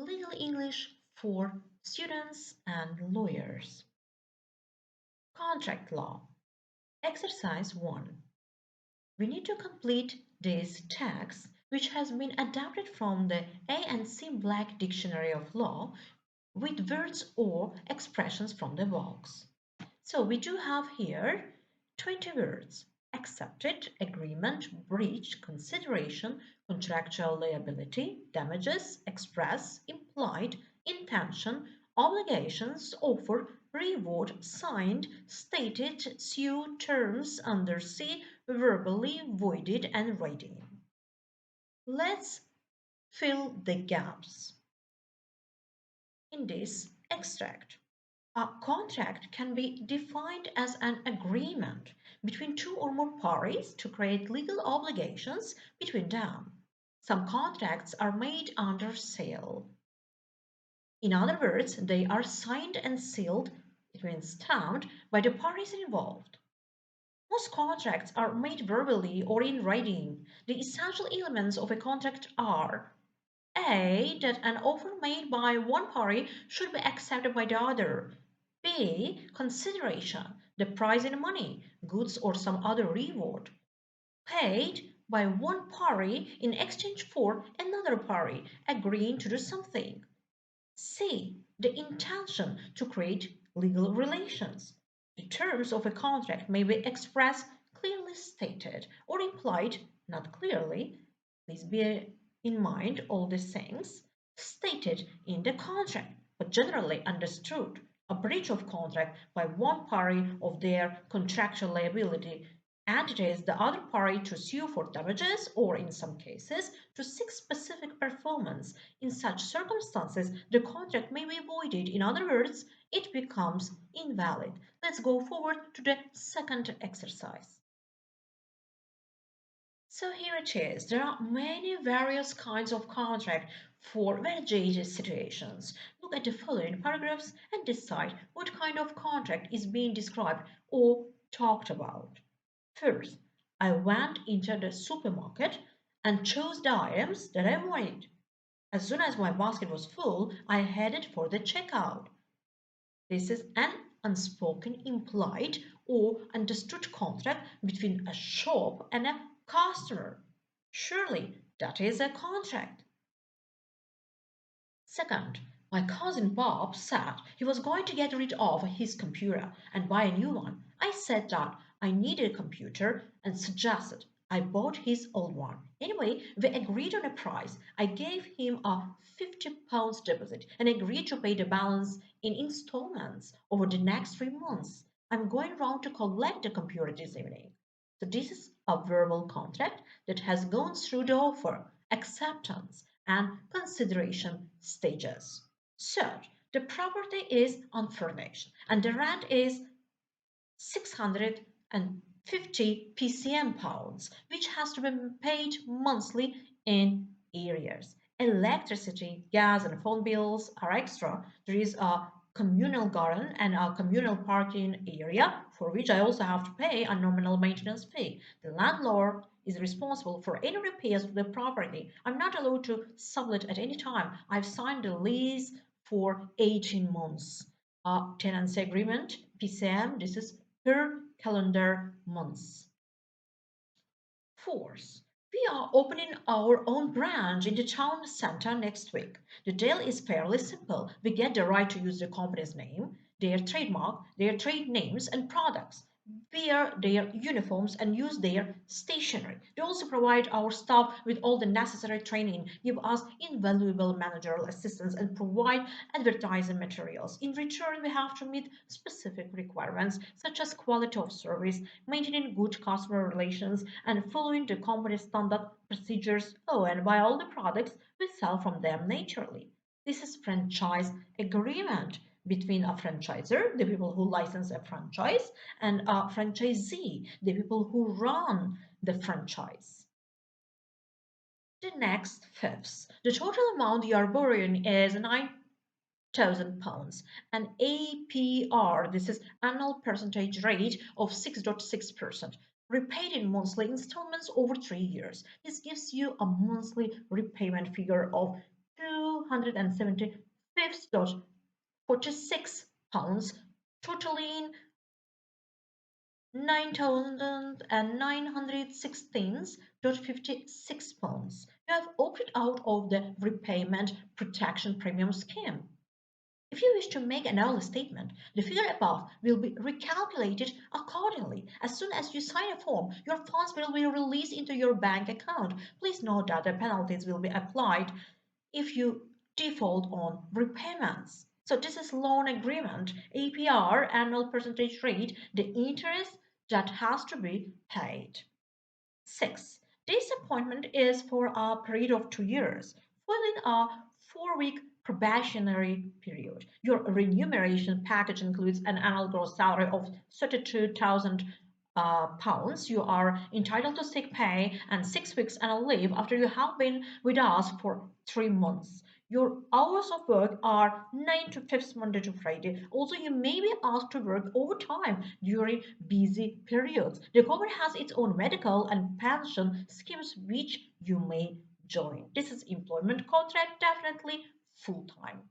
Legal English for students and lawyers. Contract law. Exercise 1. We need to complete this text, which has been adapted from the A&C Black Dictionary of Law with words or expressions from the box. So we do have here 20 words: accepted, agreement, breach, consideration, contractual liability, damages, express, implied, intention, obligations, offer, reward, signed, stated, sue, terms, undersea, verbally, voided, and writing. Let's fill the gaps in this extract. A contract can be defined as an agreement between two or more parties to create legal obligations between them. Some contracts are made under seal. In other words, they are signed and sealed, it means stamped, by the parties involved. Most contracts are made verbally or in writing. The essential elements of a contract are A. That an offer made by one party should be accepted by the other. B. Consideration, the price in money, goods or some other reward, paid by one party in exchange for another party agreeing to do something. C. The intention to create legal relations. The terms of a contract may be expressed, clearly stated, or implied, not clearly. Please bear in mind all these things stated in the contract, but generally understood. A breach of contract by one party of their contractual liability entities the other party to sue for damages or, in some cases, to seek specific performance. In such circumstances, the contract may be voided. In other words, it becomes invalid. Let's go forward to the second exercise. So here it is. There are many various kinds of contract for various situations. Look at the following paragraphs and decide what kind of contract is being described or talked about. First, I went into the supermarket and chose the items that I wanted. As soon as my basket was full, I headed for the checkout. This is an unspoken, implied, or understood contract between a shop and a customer. Surely that is a contract. Second, my cousin Bob said he was going to get rid of his computer and buy a new one. I said that I needed a computer and suggested I bought his old one. Anyway, we agreed on a price. I gave him a £50 deposit and agreed to pay the balance in installments over the next 3 months. I'm going round to collect the computer this evening. So this is a verbal contract that has gone through the offer, acceptance, and consideration stages. Third, the property is unfurnished and the rent is 650 PCM pounds, which has to be paid monthly in arrears. Electricity, gas, and phone bills are extra. There is a communal garden and a communal parking area for which I also have to pay a nominal maintenance fee. The landlord is responsible for any repairs to the property. I'm not allowed to sublet at any time. I've signed the lease for 18 months. Tenancy agreement, PCM, this is per calendar months. Fourth, we are opening our own branch in the town center next week. The deal is fairly simple. We get the right to use the company's name, their trademark, their trade names and products, wear their uniforms and use their stationery. They also provide our staff with all the necessary training, give us invaluable managerial assistance and provide advertising materials. In return, we have to meet specific requirements such as quality of service, maintaining good customer relations, and following the company's standard procedures. Oh, and buy all the products we sell from them naturally. This is franchise agreement between a franchisor, the people who license a franchise, and a franchisee, the people who run the franchise. The next fifth, the total amount you are borrowing is £9,000 and APR, this is annual percentage rate of 6.6%, repaid in monthly installments over 3 years. This gives you a monthly repayment figure of £175.46, totaling £9,916.56. You have opted out of the repayment protection premium scheme. If you wish to make an early statement, the figure above will be recalculated accordingly. As soon as you sign a form, your funds will be released into your bank account. Please note that the penalties will be applied if you default on repayments. So this is loan agreement, APR, annual percentage rate, the interest that has to be paid. 6. This appointment is for a period of 2 years, following a 4-week probationary period. Your remuneration package includes an annual gross salary of £32,000. You are entitled to sick pay and 6 weeks annual leave after you have been with us for 3 months. Your hours of work are 9 to 5 Monday to Friday. Also, you may be asked to work overtime during busy periods. The government has its own medical and pension schemes which you may join. This is employment contract, definitely full time.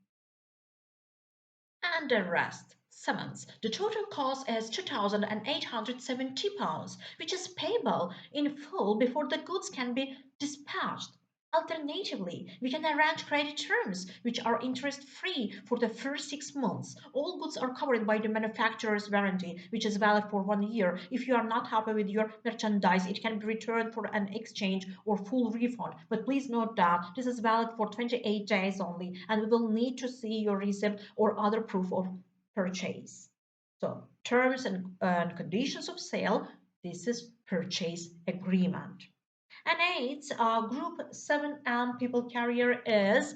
And the rest. Summons. The total cost is £2,870, which is payable in full before the goods can be dispatched. Alternatively, we can arrange credit terms which are interest free for the first 6 months. All goods are covered by the manufacturer's warranty, which is valid for 1 year. If you are not happy with your merchandise, it can be returned for an exchange or full refund. But please note that this is valid for 28 days only, and we will need to see your receipt or other proof of purchase. So, terms and conditions of sale, this is purchase agreement. And eight, Group 7M people carrier is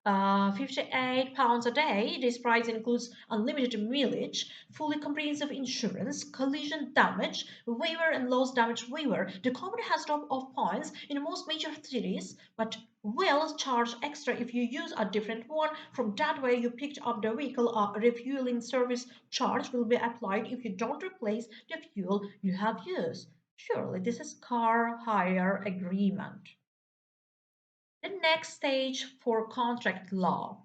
£58 a day. This price includes unlimited mileage, fully comprehensive insurance, collision damage waiver, and loss damage waiver. The company has drop-off points in most major cities, but will charge extra if you use a different one from that way you picked up the vehicle. A refueling service charge will be applied if you don't replace the fuel you have used. Surely this is car hire agreement. The next stage for contract law.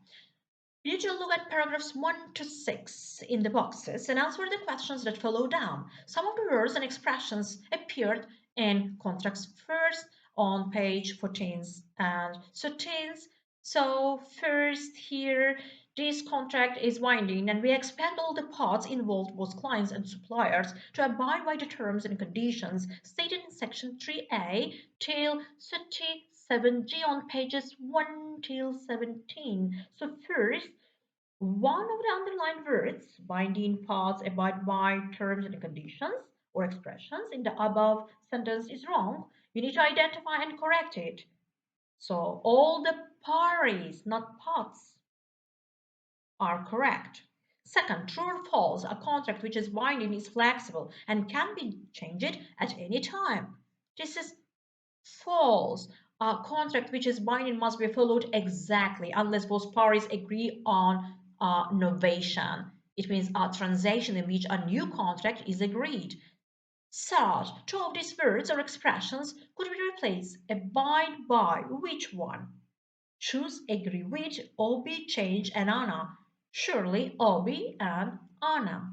You need to look at paragraphs 1 to 6 in the boxes and answer the questions that follow down. Some of the words and expressions appeared in contracts first on page 14 and 13. So first here, this contract is binding and we expect all the parts involved, both clients and suppliers, to abide by the terms and conditions stated in section 3A till 37G on pages 1 till 17. So first, one of the underlined words, binding parts abide by terms and conditions or expressions in the above sentence is wrong. You need to identify and correct it. So all the parties, not parts, are correct. Second, true or false, a contract which is binding is flexible and can be changed at any time. This is false. A contract which is binding must be followed exactly unless both parties agree on novation. It means a transaction in which a new contract is agreed. Third, two of these words or expressions could be replaced. Abide by which one? Choose agree with, obey, change, and honor. Surely obey and honor.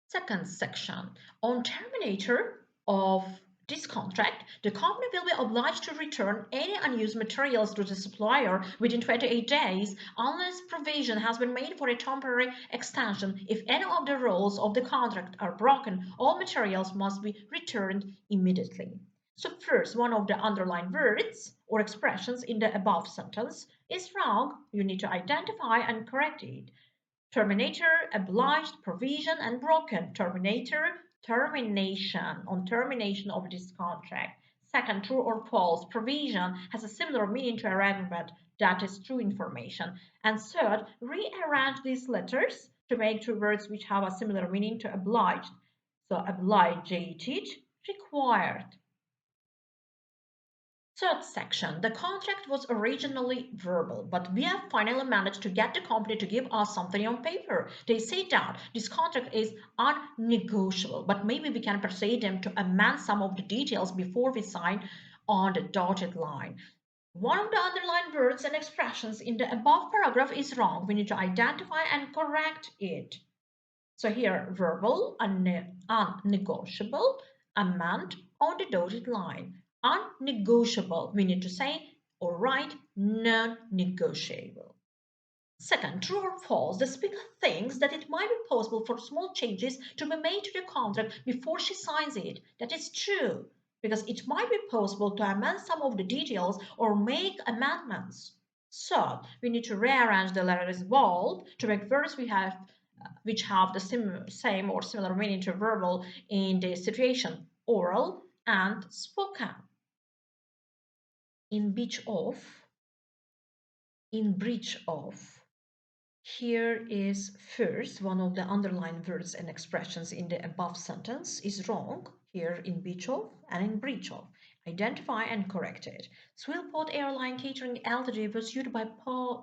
Second section. On terminator of this contract, the company will be obliged to return any unused materials to the supplier within 28 days unless provision has been made for a temporary extension. If any of the rules of the contract are broken, all materials must be returned immediately. So first, one of the underlined words or expressions in the above sentence is wrong. You need to identify and correct it. Terminator, obliged, provision, and broken. Terminator, termination, on termination of this contract. Second, true or false, provision has a similar meaning to arrangement, that is true information. And third, rearrange these letters to make two words which have a similar meaning to obliged. So obligated, required. Third section, the contract was originally verbal, but we have finally managed to get the company to give us something on paper. They say that this contract is unnegotiable, but maybe we can persuade them to amend some of the details before we sign on the dotted line. One of the underlined words and expressions in the above paragraph is wrong. We need to identify and correct it. So here, verbal, unnegotiable, amend on the dotted line. Unnegotiable, we need to say or write non-negotiable. Second, true or false, the speaker thinks that it might be possible for small changes to be made to the contract before she signs it. That is true, because it might be possible to amend some of the details or make amendments. So, we need to rearrange the letters bold to make words which have the same or similar meaning to verbal in the situation oral and spoken. In breach of, in breach of. Here is first one of the underlined words and expressions in the above sentence is wrong, here in breach of and in breach of. Identify and correct it. Swillport Airline Catering Ltd was sued by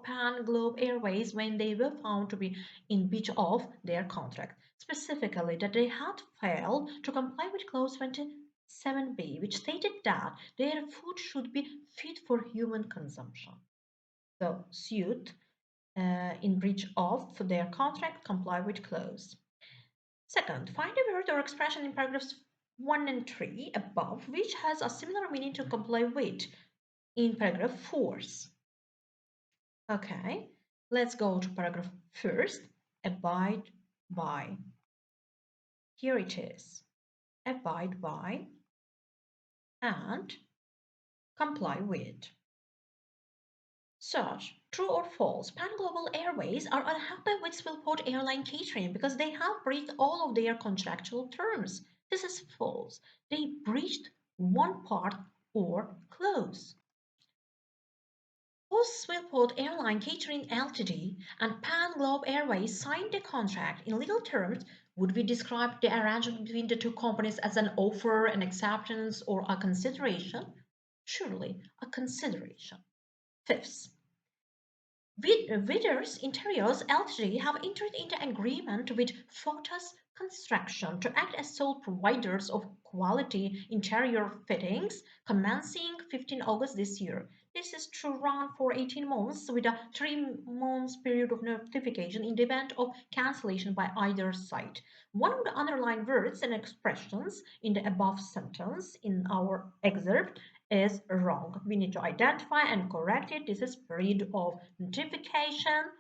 Pan Globe Airways when they were found to be in breach of their contract, specifically that they had failed to comply with clause 27b, which stated that their food should be fit for human consumption. So, suit in breach of their contract comply with clause. Second, find a word or expression in paragraphs 1 and 3 above which has a similar meaning to comply with in paragraph 4. Okay, let's go to paragraph first, abide by. Here it is. Abide by and comply with. Search true or false. Pan Global Airways are unhappy with Swillport Airline Catering because they have breached all of their contractual terms. This is false. They breached one part or clause. Both Swillport Airline Catering Ltd and Pan Globe Airways signed a contract. In legal terms, would we describe the arrangement between the two companies as an offer, an acceptance, or a consideration? Surely, a consideration. Fifth, Witters Interiors Ltd have entered into agreement with Photos Construction to act as sole providers of quality interior fittings commencing 15 August this year. This is to run for 18 months with a 3 months period of notification in the event of cancellation by either side. One of the underlined words and expressions in the above sentence in our excerpt is wrong. We need to identify and correct it. This is period of notification,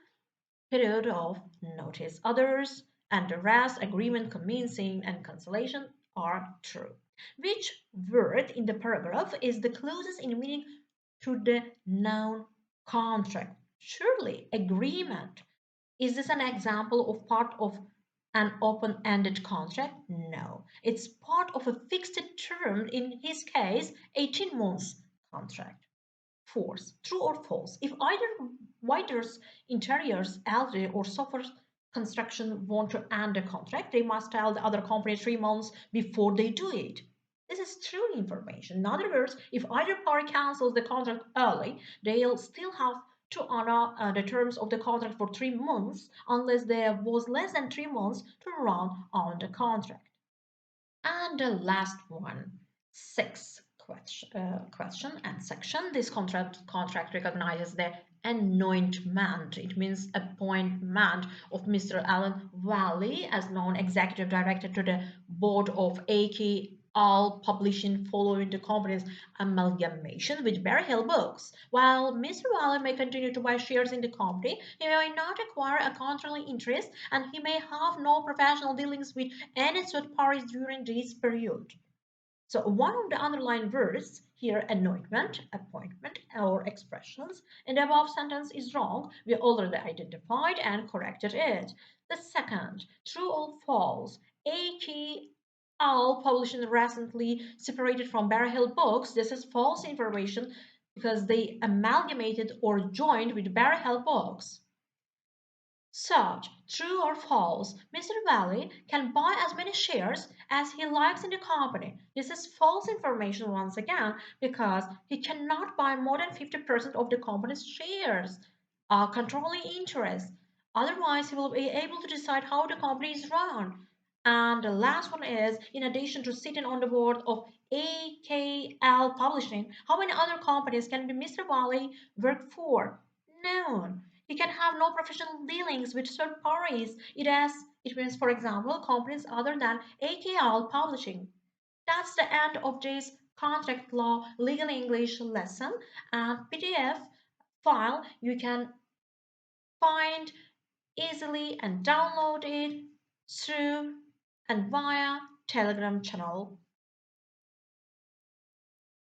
period of notice others, and the rest, agreement, commencing, and cancellation are true. Which word in the paragraph is the closest in meaning to the noun contract? Surely, agreement. Is this an example of part of an open-ended contract? No. It's part of a fixed term, in his case, 18 months contract. Fourth, true or false. If either Whiters Interiors, Aldi, or Software Construction want to end a contract, they must tell the other company 3 months before they do it. This is true information. In other words, if either party cancels the contract early, they'll still have to honor the terms of the contract for 3 months unless there was less than 3 months to run on the contract. And the last one, sixth question and section. This contract recognizes the anointment. It means appointment of Mr. Alan Valley as non-executive director to the board of AK All Publishing following the company's amalgamation with Berry Hill Books. While Mr. Valley may continue to buy shares in the company, he may not acquire a controlling interest and he may have no professional dealings with any third parties during this period. So one of the underlined words here, anointment, appointment, or expressions in the above sentence is wrong. We already identified and corrected it. The second, true or false, a key all publishing recently separated from Barry Hill Books. This is false information because they amalgamated or joined with Barry Hill Books. Such, true or false, Mr. Valley can buy as many shares as he likes in the company. This is false information once again because he cannot buy more than 50% of the company's shares, controlling interest. Otherwise, he will be able to decide how the company is run. And the last one is, in addition to sitting on the board of AK AKL Publishing, how many other companies can be Mr. Wally work for? None. He can have no professional dealings with third parties. It means, for example, companies other than AKL Publishing. That's the end of this contract law legal English lesson and PDF file you can find easily and download it through and via Telegram channel.